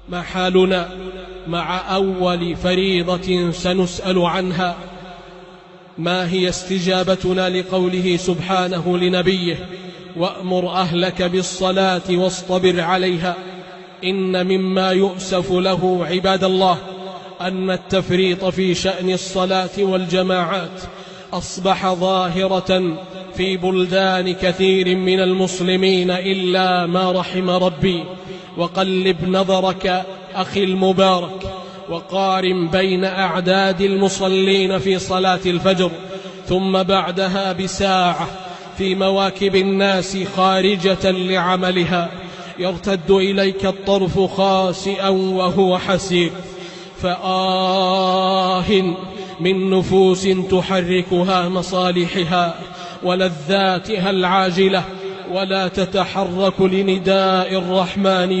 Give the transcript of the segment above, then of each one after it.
ما حالنا مع أول فريضة سنسأل عنها؟ ما هي استجابتنا لقوله سبحانه لنبيه: وأمر أهلك بالصلاة واصطبر عليها؟ إن مما يؤسف له عباد الله أن التفريط في شأن الصلاة والجماعات أصبح ظاهرة في بلدان كثير من المسلمين إلا ما رحم ربي. وقلب نظرك أخي المبارك وقارن بين أعداد المصلين في صلاة الفجر ثم بعدها بساعة في مواكب الناس خارجة لعملها، يرتد إليك الطرف خاسئا وهو حسير. فآه من نفوس تحركها مصالحها ولذاتها العاجلة ولا تتحرك لنداء الرحمن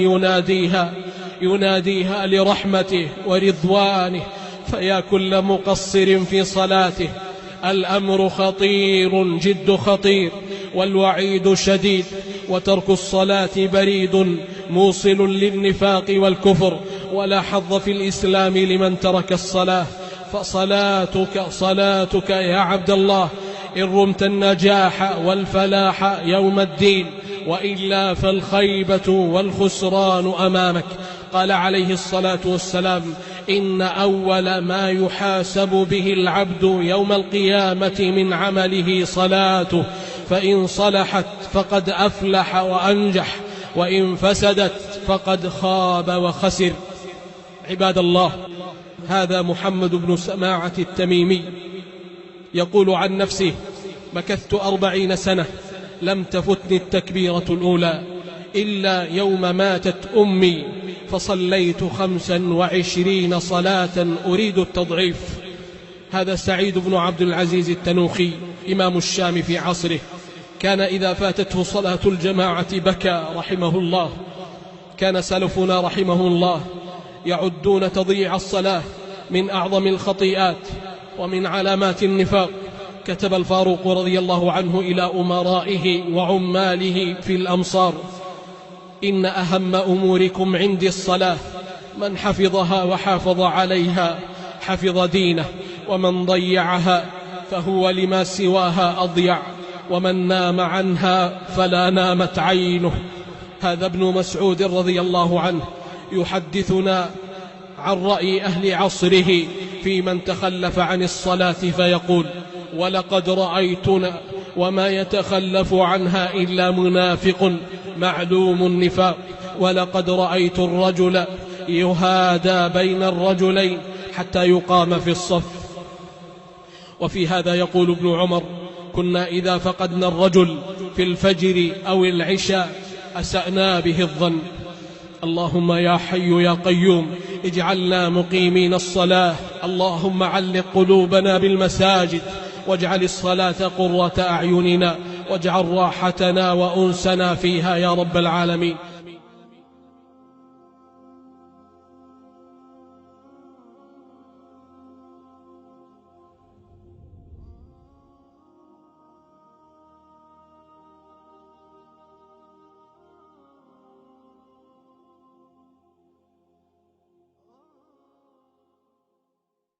يناديها لرحمته ورضوانه. فيا كل مقصر في صلاته، الأمر خطير جد خطير والوعيد شديد، وترك الصلاة بريد موصل للنفاق والكفر، ولا حظ في الإسلام لمن ترك الصلاة. فصلاتك يا عبد الله إن رمت النجاح والفلاح يوم الدين، وإلا فالخيبة والخسران أمامك. قال عليه الصلاة والسلام: إن أول ما يحاسب به العبد يوم القيامة من عمله صلاته، فإن صلحت فقد أفلح وأنجح، وإن فسدت فقد خاب وخسر. عباد الله، هذا محمد بن سماعة التميمي يقول عن نفسه: مكثت 40 سنة لم تفتني التكبيرة الأولى إلا يوم ماتت أمي، فصليت 25 صلاة أريد التضعيف. هذا سعيد بن عبد العزيز التنوخي إمام الشام في عصره، كان إذا فاتته صلاة الجماعة بكى رحمه الله. كان سلفنا رحمه الله يعدون تضييع الصلاة من أعظم الخطيئات ومن علامات النفاق. كتب الفاروق رضي الله عنه إلى أمرائه وعماله في الأمصار: إن أهم أموركم عندي الصلاة، من حفظها وحافظ عليها حفظ دينه، ومن ضيعها فهو لما سواها أضيع، ومن نام عنها فلا نامت عينه. هذا ابن مسعود رضي الله عنه يحدثنا عن رأي أهل عصره في من تخلف عن الصلاة فيقول: ولقد رأيتنا وما يتخلف عنها إلا منافق معلوم النفاق، ولقد رأيت الرجل يهادى بين الرجلين حتى يقام في الصف. وفي هذا يقول ابن عمر: كنا إذا فقدنا الرجل في الفجر أو العشاء أسأنا به الظن. اللهم يا حي يا قيوم اجعلنا مقيمين الصلاة. اللهم علق قلوبنا بالمساجد، واجعل الصلاة قرة أعيننا، واجعل راحتنا وأنسنا فيها يا رب العالمين.